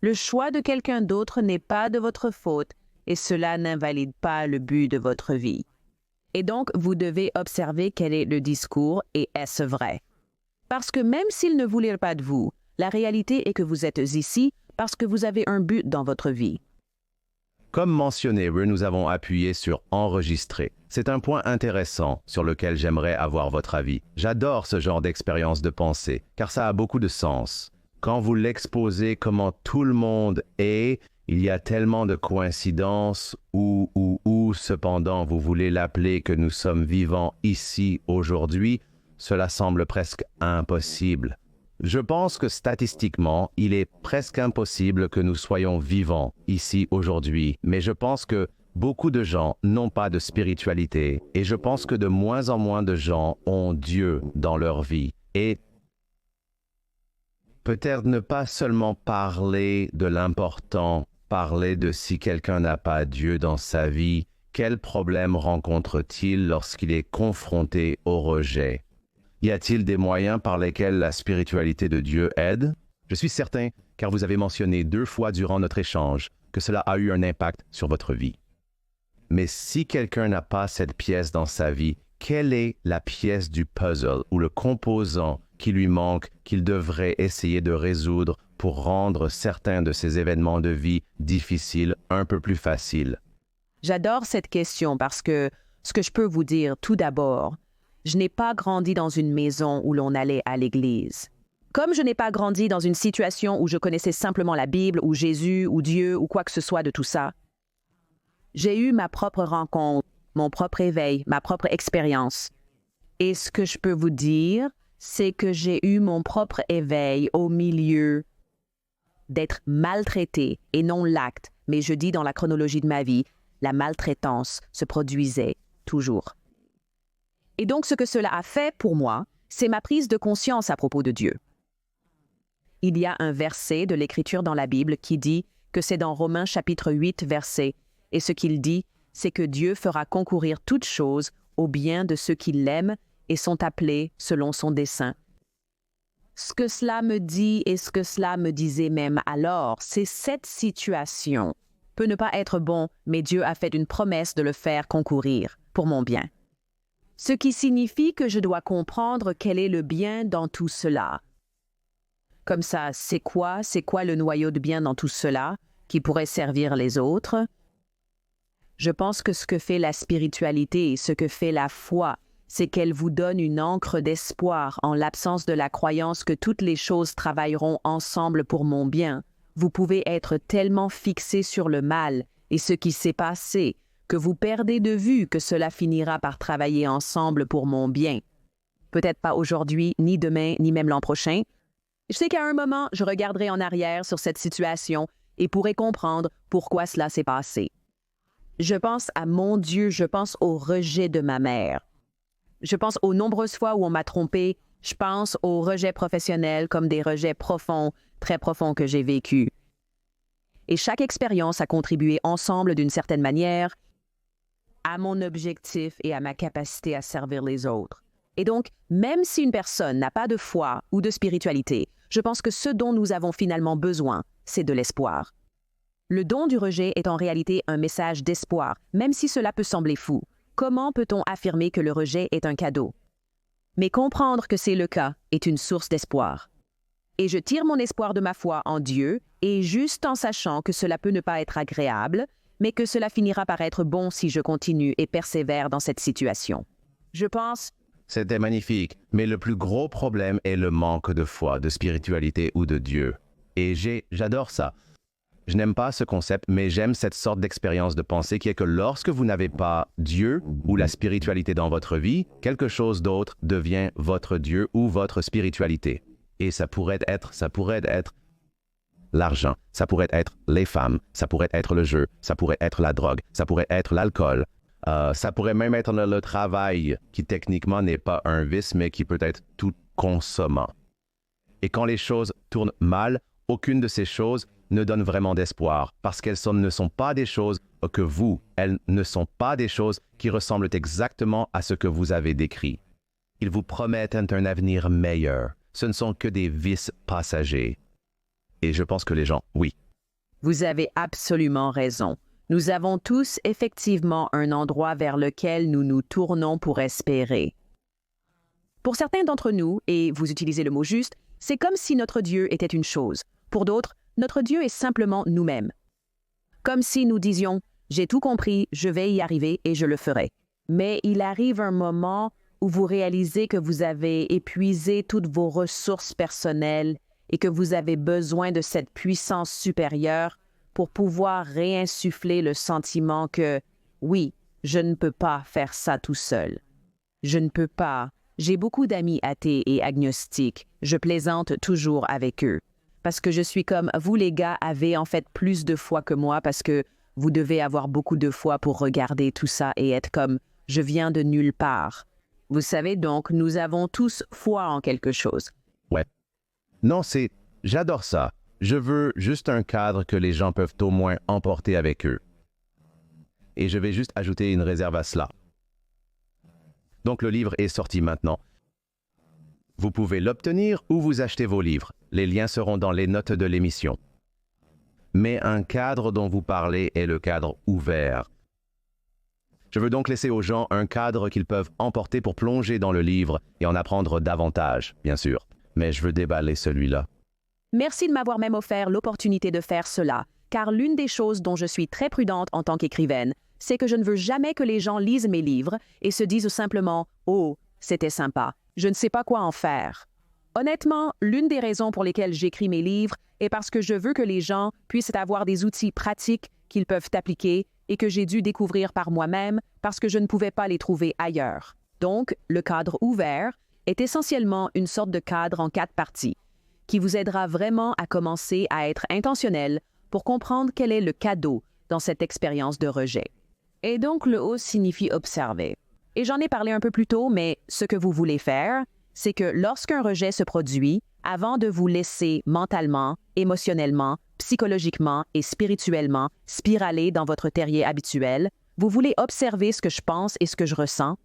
Le choix de quelqu'un d'autre n'est pas de votre faute et cela n'invalide pas le but de votre vie. Et donc, vous devez observer quel est le discours et est-ce vrai? Parce que même s'il ne voulait pas de vous, la réalité est que vous êtes ici parce que vous avez un but dans votre vie. Comme mentionné, nous avons appuyé sur « Enregistrer ». C'est un point intéressant sur lequel j'aimerais avoir votre avis. J'adore ce genre d'expérience de pensée, car ça a beaucoup de sens. Quand vous l'exposez comment tout le monde est, il y a tellement de coïncidences ou, cependant, vous voulez l'appeler que nous sommes vivants ici, aujourd'hui, cela semble presque impossible. Je pense que statistiquement, il est presque impossible que nous soyons vivants ici aujourd'hui, mais je pense que beaucoup de gens n'ont pas de spiritualité et je pense que de moins en moins de gens ont Dieu dans leur vie. Et peut-être ne pas seulement parler de l'important, parler de si quelqu'un n'a pas Dieu dans sa vie, quel problème rencontre-t-il lorsqu'il est confronté au rejet? Y a-t-il des moyens par lesquels la spiritualité de Dieu aide? Je suis certain, car vous avez mentionné 2 fois durant notre échange, que cela a eu un impact sur votre vie. Mais si quelqu'un n'a pas cette pièce dans sa vie, quelle est la pièce du puzzle ou le composant qui lui manque, qu'il devrait essayer de résoudre pour rendre certains de ces événements de vie difficiles un peu plus faciles? J'adore cette question parce que ce que je peux vous dire tout d'abord, je n'ai pas grandi dans une maison où l'on allait à l'église. Comme je n'ai pas grandi dans une situation où je connaissais simplement la Bible ou Jésus ou Dieu ou quoi que ce soit de tout ça, j'ai eu ma propre rencontre, mon propre éveil, ma propre expérience. Et ce que je peux vous dire, c'est que j'ai eu mon propre éveil au milieu d'être maltraité et non l'acte, mais je dis dans la chronologie de ma vie, la maltraitance se produisait toujours. Et donc, ce que cela a fait pour moi, c'est ma prise de conscience à propos de Dieu. Il y a un verset de l'Écriture dans la Bible qui dit que c'est dans Romains chapitre 8, verset, et ce qu'il dit, c'est que Dieu fera concourir toutes choses au bien de ceux qui l'aiment et sont appelés selon son dessein. Ce que cela me dit et ce que cela me disait même alors, c'est cette situation peut ne pas être bon, mais Dieu a fait une promesse de le faire concourir pour mon bien. Ce qui signifie que je dois comprendre quel est le bien dans tout cela. Comme ça, c'est quoi le noyau de bien dans tout cela qui pourrait servir les autres? Je pense que ce que fait la spiritualité et ce que fait la foi, c'est qu'elle vous donne une ancre d'espoir en l'absence de la croyance que toutes les choses travailleront ensemble pour mon bien. Vous pouvez être tellement fixé sur le mal et ce qui s'est passé que vous perdez de vue que cela finira par travailler ensemble pour mon bien. Peut-être pas aujourd'hui, ni demain, ni même l'an prochain. Je sais qu'à un moment, je regarderai en arrière sur cette situation et pourrai comprendre pourquoi cela s'est passé. Je pense à mon Dieu, je pense au rejet de ma mère. Je pense aux nombreuses fois où on m'a trompé. Je pense aux rejets professionnels comme des rejets profonds, très profonds que j'ai vécus. Et chaque expérience a contribué ensemble d'une certaine manière à mon objectif et à ma capacité à servir les autres. Et donc, même si une personne n'a pas de foi ou de spiritualité, je pense que ce dont nous avons finalement besoin, c'est de l'espoir. Le don du rejet est en réalité un message d'espoir, même si cela peut sembler fou. Comment peut-on affirmer que le rejet est un cadeau? Mais comprendre que c'est le cas est une source d'espoir. Et je tire mon espoir de ma foi en Dieu, et juste en sachant que cela peut ne pas être agréable, mais que cela finira par être bon si je continue et persévère dans cette situation. Je pense... C'était magnifique, mais le plus gros problème est le manque de foi, de spiritualité ou de Dieu. Et j'adore ça. Je n'aime pas ce concept, mais j'aime cette sorte d'expérience de pensée qui est que lorsque vous n'avez pas Dieu ou la spiritualité dans votre vie, quelque chose d'autre devient votre Dieu ou votre spiritualité. Et ça pourrait être l'argent, ça pourrait être les femmes, ça pourrait être le jeu, ça pourrait être la drogue, ça pourrait être l'alcool, ça pourrait même être le travail qui techniquement n'est pas un vice, mais qui peut être tout consommant. Et quand les choses tournent mal, aucune de ces choses ne donne vraiment d'espoir, parce qu'elles ne sont pas des choses que vous, elles ne sont pas des choses qui ressemblent exactement à ce que vous avez décrit. Ils vous promettent un avenir meilleur. Ce ne sont que des vices passagers. Et je pense que les gens, oui. Vous avez absolument raison. Nous avons tous effectivement un endroit vers lequel nous nous tournons pour espérer. Pour certains d'entre nous, et vous utilisez le mot juste, c'est comme si notre Dieu était une chose. Pour d'autres, notre Dieu est simplement nous-mêmes. Comme si nous disions « J'ai tout compris, je vais y arriver et je le ferai ». Mais il arrive un moment où vous réalisez que vous avez épuisé toutes vos ressources personnelles et que vous avez besoin de cette puissance supérieure pour pouvoir réinsuffler le sentiment que « Oui, je ne peux pas faire ça tout seul. Je ne peux pas. » J'ai beaucoup d'amis athées et agnostiques. Je plaisante toujours avec eux. Parce que je suis comme, vous les gars avez en fait plus de foi que moi parce que vous devez avoir beaucoup de foi pour regarder tout ça et être comme, je viens de nulle part. Vous savez donc, nous avons tous foi en quelque chose. Ouais. Non, j'adore ça. Je veux juste un cadre que les gens peuvent au moins emporter avec eux. Et je vais juste ajouter une réserve à cela. Donc le livre est sorti maintenant. Vous pouvez l'obtenir ou vous acheter vos livres. Les liens seront dans les notes de l'émission. Mais un cadre dont vous parlez est le cadre ouvert. Je veux donc laisser aux gens un cadre qu'ils peuvent emporter pour plonger dans le livre et en apprendre davantage, bien sûr. Mais je veux déballer celui-là. Merci de m'avoir même offert l'opportunité de faire cela, car l'une des choses dont je suis très prudente en tant qu'écrivaine, c'est que je ne veux jamais que les gens lisent mes livres et se disent simplement « Oh, c'était sympa, je ne sais pas quoi en faire ». Honnêtement, l'une des raisons pour lesquelles j'écris mes livres est parce que je veux que les gens puissent avoir des outils pratiques qu'ils peuvent appliquer et que j'ai dû découvrir par moi-même parce que je ne pouvais pas les trouver ailleurs. Donc, le cadre ouvert est essentiellement une sorte de cadre en 4 parties qui vous aidera vraiment à commencer à être intentionnel pour comprendre quel est le cadeau dans cette expérience de rejet. Et donc, le O signifie observer. Et j'en ai parlé un peu plus tôt, mais ce que vous voulez faire, c'est que lorsqu'un rejet se produit, avant de vous laisser mentalement, émotionnellement, psychologiquement et spirituellement spiraler dans votre terrier habituel, vous voulez observer ce que je pense et ce que je ressens.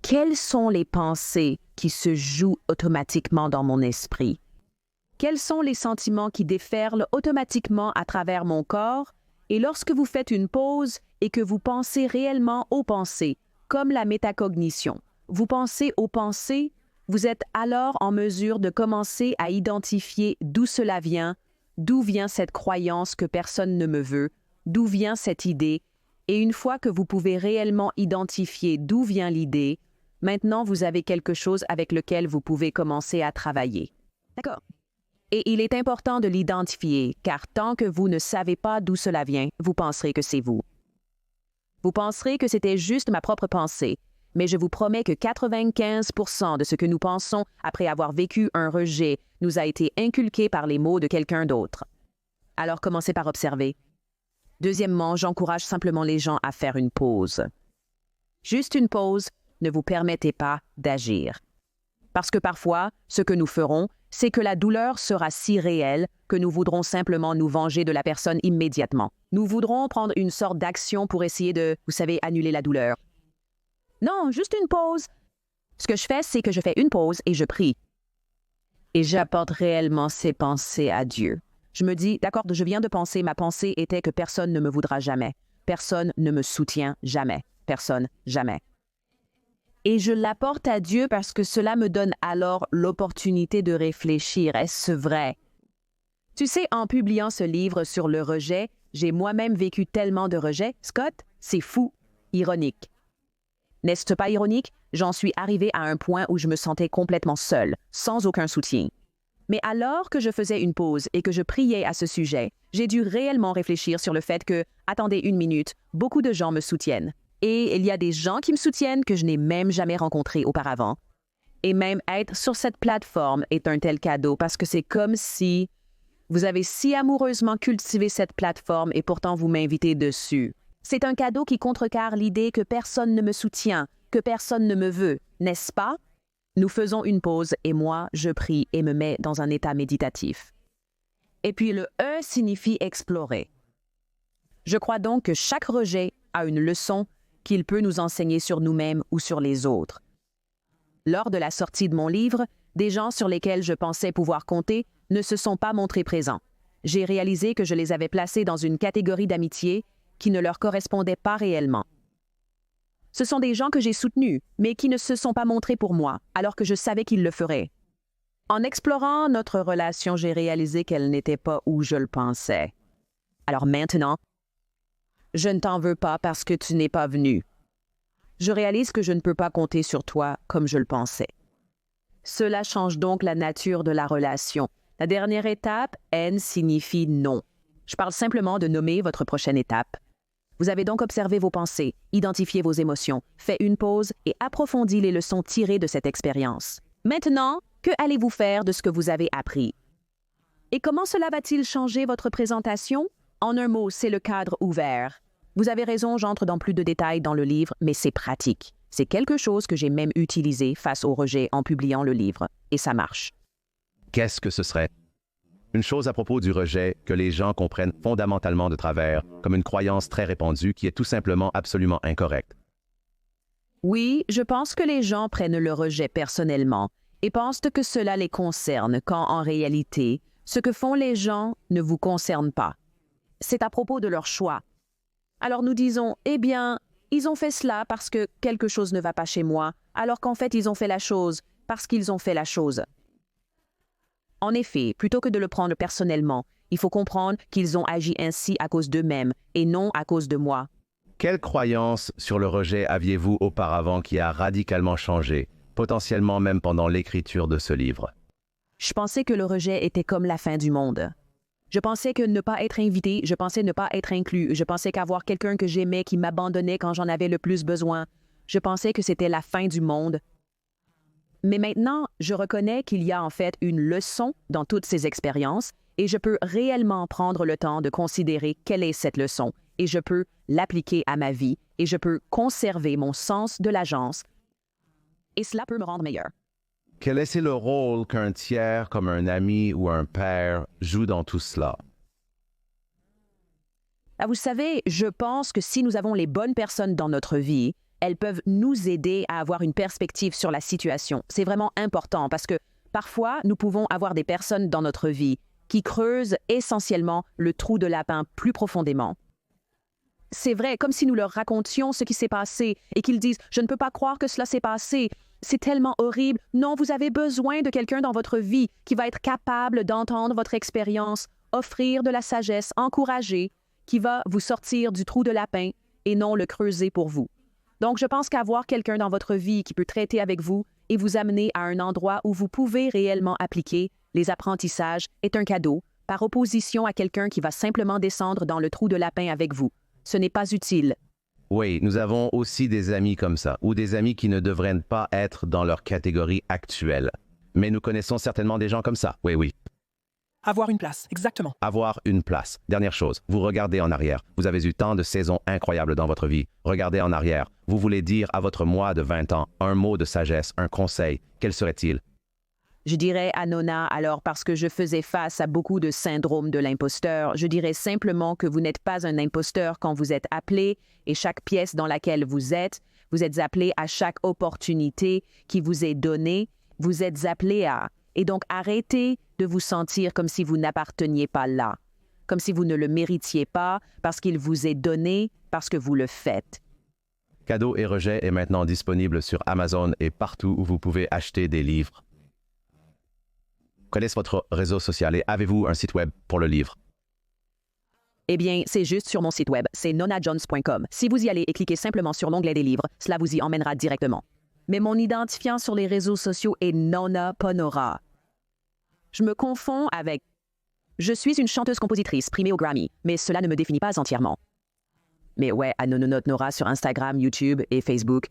Quelles sont les pensées qui se jouent automatiquement dans mon esprit? Quels sont les sentiments qui déferlent automatiquement à travers mon corps? Et lorsque vous faites une pause et que vous pensez réellement aux pensées, comme la métacognition, vous pensez aux pensées, vous êtes alors en mesure de commencer à identifier d'où cela vient, d'où vient cette croyance que personne ne me veut, d'où vient cette idée, et une fois que vous pouvez réellement identifier d'où vient l'idée, maintenant vous avez quelque chose avec lequel vous pouvez commencer à travailler. D'accord. Et il est important de l'identifier, car tant que vous ne savez pas d'où cela vient, vous penserez que c'est vous. Vous penserez que c'était juste ma propre pensée, mais je vous promets que 95% de ce que nous pensons après avoir vécu un rejet nous a été inculqué par les mots de quelqu'un d'autre. Alors commencez par observer. Deuxièmement, j'encourage simplement les gens à faire une pause. Juste une pause, ne vous permettez pas d'agir. Parce que parfois, ce que nous ferons, c'est que la douleur sera si réelle que nous voudrons simplement nous venger de la personne immédiatement. Nous voudrons prendre une sorte d'action pour essayer de, vous savez, annuler la douleur. Non, juste une pause. Ce que je fais, c'est que je fais une pause et je prie. Et j'apporte réellement ces pensées à Dieu. Je me dis, d'accord, je viens de penser, ma pensée était que personne ne me voudra jamais. Personne ne me soutient jamais. Personne, jamais. Et je l'apporte à Dieu parce que cela me donne alors l'opportunité de réfléchir. Est-ce vrai? Tu sais, en publiant ce livre sur le rejet, j'ai moi-même vécu tellement de rejets. Scott, c'est fou, ironique. N'est-ce pas ironique? J'en suis arrivée à un point où je me sentais complètement seule, sans aucun soutien. Mais alors que je faisais une pause et que je priais à ce sujet, j'ai dû réellement réfléchir sur le fait que, attendez une minute, beaucoup de gens me soutiennent. Et il y a des gens qui me soutiennent que je n'ai même jamais rencontrés auparavant. Et même être sur cette plateforme est un tel cadeau parce que c'est comme si vous avez si amoureusement cultivé cette plateforme et pourtant vous m'invitez dessus. C'est un cadeau qui contrecarre l'idée que personne ne me soutient, que personne ne me veut, n'est-ce pas? Nous faisons une pause et moi, je prie et me mets dans un état méditatif. Et puis le E signifie explorer. Je crois donc que chaque rejet a une leçon qu'il peut nous enseigner sur nous-mêmes ou sur les autres. Lors de la sortie de mon livre, des gens sur lesquels je pensais pouvoir compter ne se sont pas montrés présents. J'ai réalisé que je les avais placés dans une catégorie d'amitié qui ne leur correspondait pas réellement. Ce sont des gens que j'ai soutenus, mais qui ne se sont pas montrés pour moi, alors que je savais qu'ils le feraient. En explorant notre relation, j'ai réalisé qu'elle n'était pas où je le pensais. Alors maintenant, je ne t'en veux pas parce que tu n'es pas venu. Je réalise que je ne peux pas compter sur toi comme je le pensais. Cela change donc la nature de la relation. La dernière étape, N, signifie non. Je parle simplement de nommer votre prochaine étape. Vous avez donc observé vos pensées, identifié vos émotions, fait une pause et approfondi les leçons tirées de cette expérience. Maintenant, que allez-vous faire de ce que vous avez appris? Et comment cela va-t-il changer votre présentation? En un mot, c'est le cadre ouvert. Vous avez raison, j'entre dans plus de détails dans le livre, mais c'est pratique. C'est quelque chose que j'ai même utilisé face au rejet en publiant le livre. Et ça marche. Qu'est-ce que ce serait? Une chose à propos du rejet que les gens comprennent fondamentalement de travers, comme une croyance très répandue qui est tout simplement absolument incorrecte. Oui, je pense que les gens prennent le rejet personnellement et pensent que cela les concerne quand en réalité, ce que font les gens ne vous concerne pas. C'est à propos de leur choix. Alors nous disons, eh bien, ils ont fait cela parce que quelque chose ne va pas chez moi, alors qu'en fait ils ont fait la chose parce qu'ils ont fait la chose. En effet, plutôt que de le prendre personnellement, il faut comprendre qu'ils ont agi ainsi à cause d'eux-mêmes et non à cause de moi. Quelle croyance sur le rejet aviez-vous auparavant qui a radicalement changé, potentiellement même pendant l'écriture de ce livre? Je pensais que le rejet était comme la fin du monde. Je pensais que ne pas être invité, je pensais ne pas être inclus, je pensais qu'avoir quelqu'un que j'aimais qui m'abandonnait quand j'en avais le plus besoin, je pensais que c'était la fin du monde. Mais maintenant, je reconnais qu'il y a en fait une leçon dans toutes ces expériences et je peux réellement prendre le temps de considérer quelle est cette leçon et je peux l'appliquer à ma vie et je peux conserver mon sens de l'agence et cela peut me rendre meilleur. Quel est le rôle qu'un tiers comme un ami ou un père joue dans tout cela? Vous savez, je pense que si nous avons les bonnes personnes dans notre vie, elles peuvent nous aider à avoir une perspective sur la situation. C'est vraiment important parce que parfois, nous pouvons avoir des personnes dans notre vie qui creusent essentiellement le trou de lapin plus profondément. C'est vrai, comme si nous leur racontions ce qui s'est passé et qu'ils disent « Je ne peux pas croire que cela s'est passé. C'est tellement horrible. Non, vous avez besoin de quelqu'un dans votre vie qui va être capable d'entendre votre expérience, offrir de la sagesse, encourager, qui va vous sortir du trou de lapin et non le creuser pour vous. Donc, je pense qu'avoir quelqu'un dans votre vie qui peut traiter avec vous et vous amener à un endroit où vous pouvez réellement appliquer les apprentissages est un cadeau, par opposition à quelqu'un qui va simplement descendre dans le trou de lapin avec vous. Ce n'est pas utile. Oui, nous avons aussi des amis comme ça, ou des amis qui ne devraient pas être dans leur catégorie actuelle. Mais nous connaissons certainement des gens comme ça, oui. Avoir une place, exactement. Avoir une place. Dernière chose, vous regardez en arrière. Vous avez eu tant de saisons incroyables dans votre vie. Regardez en arrière. Vous voulez dire à votre moi de 20 ans un mot de sagesse, un conseil. Quel serait-il? Je dirais à Nona, alors parce que je faisais face à beaucoup de syndrome de l'imposteur, je dirais simplement que vous n'êtes pas un imposteur quand vous êtes appelé et chaque pièce dans laquelle vous êtes appelé à chaque opportunité qui vous est donnée, vous êtes appelé à. Et donc arrêtez de vous sentir comme si vous n'apparteniez pas là, comme si vous ne le méritiez pas parce qu'il vous est donné, parce que vous le faites. Cadeau et rejet est maintenant disponible sur Amazon et partout où vous pouvez acheter des livres. Quel est votre réseau social et avez-vous un site web pour le livre? Eh bien, c'est juste sur mon site web, c'est nonajones.com. Si vous y allez et cliquez simplement sur l'onglet des livres, cela vous y emmènera directement. Mais mon identifiant sur les réseaux sociaux est Nona Ponora. Je me confonds avec... Je suis une chanteuse-compositrice primée au Grammy, mais cela ne me définit pas entièrement. Mais ouais, à Nononot Nora sur Instagram, YouTube et Facebook.